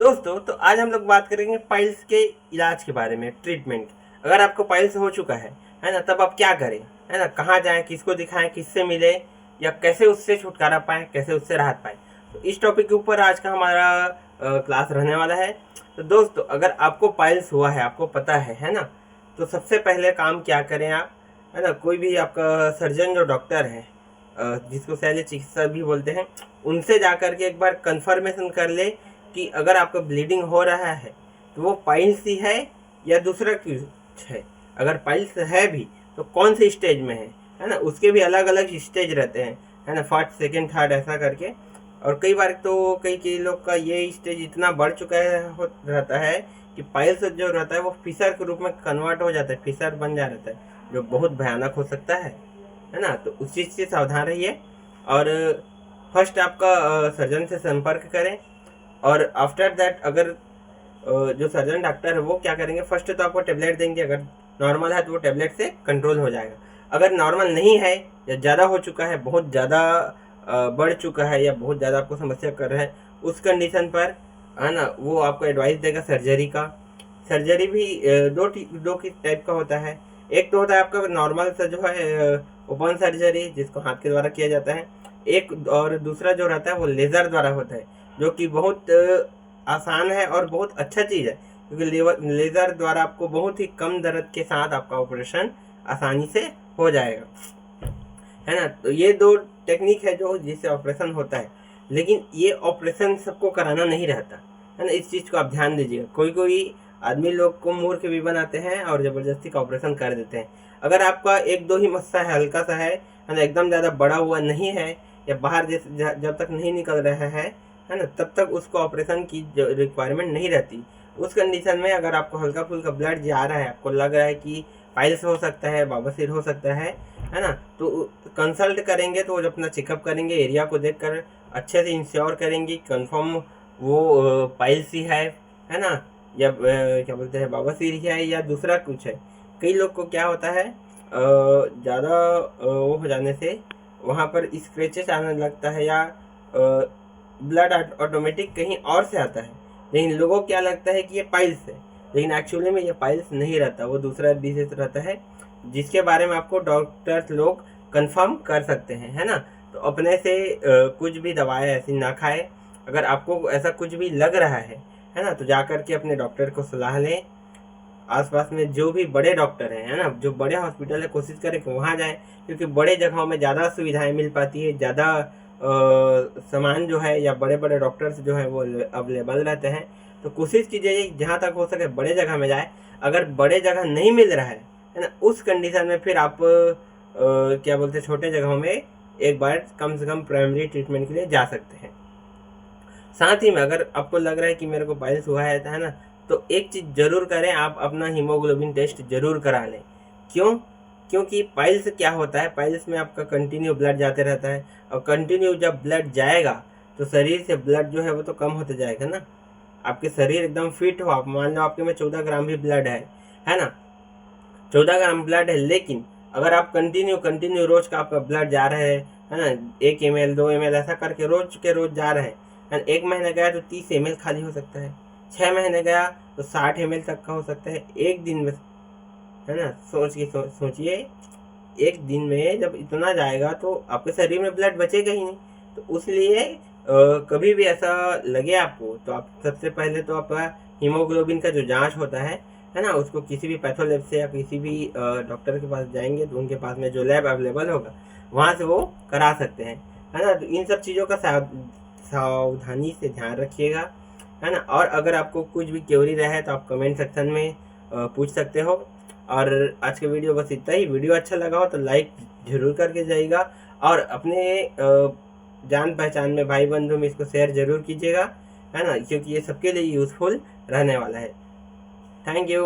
दोस्तों तो आज हम लोग बात करेंगे पाइल्स के इलाज के बारे में, ट्रीटमेंट। अगर आपको पाइल्स हो चुका है ना, तब आप क्या करें, है ना, कहाँ जाएं, किसको दिखाएं, किससे मिले, या कैसे उससे छुटकारा पाएं, कैसे उससे राहत पाएं। तो इस टॉपिक के ऊपर आज का हमारा क्लास रहने वाला है। तो दोस्तों अगर आपको पाइल्स हुआ है, आपको पता है ना, तो सबसे पहले काम क्या करें आप, है ना, कोई भी आपका सर्जन जो डॉक्टर है, जिसको शल्य चिकित्सा भी बोलते हैं, उनसे जाकर के एक बार कंफर्मेशन कर ले कि अगर आपका ब्लीडिंग हो रहा है तो वो पाइल्स ही है या दूसरा कुछ है। अगर पाइल्स है भी तो कौन से स्टेज में है ना, उसके भी अलग अलग स्टेज रहते हैं, है ना, फर्स्ट सेकंड थर्ड ऐसा करके। और कई बार तो कई लोग का ये स्टेज इतना बढ़ चुका रहता है कि पाइल्स जो रहता है वो फिशर के रूप में कन्वर्ट हो जाता है, फिशर बन जा रहता है, जो बहुत भयानक हो सकता है ना। तो उस चीज़ से सावधान रहिए और फर्स्ट आपका सर्जन से संपर्क करें। और आफ्टर दैट अगर जो सर्जन डॉक्टर है वो क्या करेंगे, फर्स्ट तो आपको टेबलेट देंगे। अगर नॉर्मल है तो वो टेबलेट से कंट्रोल हो जाएगा। अगर नॉर्मल नहीं है या ज़्यादा हो चुका है, बहुत ज़्यादा बढ़ चुका है या बहुत ज़्यादा आपको समस्या कर रहा है, उस कंडीशन पर, है ना, वो आपको एडवाइस देगा सर्जरी का। सर्जरी भी दो टाइप का होता है। एक तो होता है आपका नॉर्मल सा जो है ओपन सर्जरी, जिसको हाथ के द्वारा किया जाता है। एक और दूसरा जो रहता है वो लेज़र द्वारा होता है, जो कि बहुत आसान है और बहुत अच्छा चीज़ है, क्योंकि लेज़र द्वारा आपको बहुत ही कम दर्द के साथ आपका ऑपरेशन आसानी से हो जाएगा, है ना। तो ये दो टेक्निक है जो जिससे ऑपरेशन होता है, लेकिन ये ऑपरेशन सबको कराना नहीं रहता, है ना। इस चीज़ को आप ध्यान दीजिएगा। कोई कोई आदमी लोग को मूर्ख भी बनाते हैं और ज़बरदस्ती का ऑपरेशन कर देते हैं। अगर आपका एक दो ही मस्सा है, हल्का सा है ना, एकदम ज़्यादा बड़ा हुआ नहीं है, या बाहर जैसे जब तक नहीं निकल रहा है ना, तब तक उसको ऑपरेशन की रिक्वायरमेंट नहीं रहती। उस कंडीशन में अगर आपको हल्का फुल्का ब्लड जा रहा है, आपको लग रहा है कि पाइल्स हो सकता है, बवासीर हो सकता है ना, तो कंसल्ट करेंगे तो वो अपना चेकअप करेंगे, एरिया को देखकर अच्छे से इंश्योर करेंगे कंफर्म वो पाइल्स ही है ना, या क्या बोलते हैं, बवासीर ही है या दूसरा कुछ है। कई लोग को क्या होता है, ज़्यादा वो हो जाने से वहाँ पर स्क्रैचेस आने लगता है, या ब्लड ऑटोमेटिक कहीं और से आता है, लेकिन लोगों को क्या लगता है कि ये पाइल्स है, लेकिन एक्चुअली में ये पाइल्स नहीं रहता, वो दूसरा डिजीज रहता है, जिसके बारे में आपको डॉक्टर्स लोग कंफर्म कर सकते हैं, है ना। तो अपने से कुछ भी दवाएं ऐसी ना खाए। अगर आपको ऐसा कुछ भी लग रहा है ना, तो जा कर के अपने डॉक्टर को सलाह लें। आसपास में जो भी बड़े डॉक्टर हैं, है ना, जो बड़े हॉस्पिटल है, कोशिश करें कि वहाँ जाएं, क्योंकि बड़े जगहों में ज़्यादा सुविधाएं मिल पाती है, ज़्यादा सामान जो है या बड़े बड़े डॉक्टर्स जो है वो अवेलेबल रहते हैं। तो कोशिश कीजिए जहाँ तक हो सके बड़े जगह में जाए। अगर बड़े जगह नहीं मिल रहा है ना, उस कंडीशन में फिर आप क्या बोलते हैं, छोटे जगहों में एक बार कम से कम प्राइमरी ट्रीटमेंट के लिए जा सकते हैं। साथ ही में अगर आपको लग रहा है कि मेरे को पाइल्स हुआ है ना, तो एक चीज़ ज़रूर करें, आप अपना हीमोग्लोबिन टेस्ट ज़रूर करा लें। क्यों? क्योंकि पाइल्स क्या होता है, पाइल्स में आपका कंटिन्यू ब्लड जाते रहता है, और कंटिन्यू जब ब्लड जाएगा तो शरीर से ब्लड जो है वो तो कम होते जाएगा ना। आपके शरीर एकदम फिट हो, आप मान लो आपके में 14 ग्राम भी ब्लड है ना, 14 ग्राम ब्लड है, लेकिन अगर आप कंटिन्यू रोज का आपका ब्लड जा रहा है ना, 1 ml 2 ml ऐसा करके रोज के रोज जा रहा है। 1 महीने गया तो 30 ml खाली हो सकता है, 6 महीने गया तो 60 ml तक का हो सकता है एक दिन में, है ना। सोचिए एक दिन में जब इतना जाएगा तो आपके शरीर में ब्लड बचेगा ही नहीं। तो उसलिए कभी भी ऐसा लगे आपको, तो आप सबसे पहले तो आपका हीमोग्लोबिन का जो जांच होता है ना, उसको किसी भी पैथोलैब से या किसी भी डॉक्टर के पास जाएंगे तो उनके पास में जो लैब अवेलेबल होगा वहाँ से वो करा सकते हैं, है ना। तो इन सब चीज़ों का सावधानी से ध्यान रखिएगा, है ना। और अगर आपको कुछ भी क्वेरी रहे तो आप कमेंट सेक्शन में पूछ सकते हो। और आज का वीडियो बस इतना ही। वीडियो अच्छा लगा हो तो लाइक जरूर करके जाइएगा, और अपने जान पहचान में, भाई बंधु में इसको शेयर जरूर कीजिएगा, है ना, क्योंकि ये सबके लिए यूज़फुल रहने वाला है। Thank you.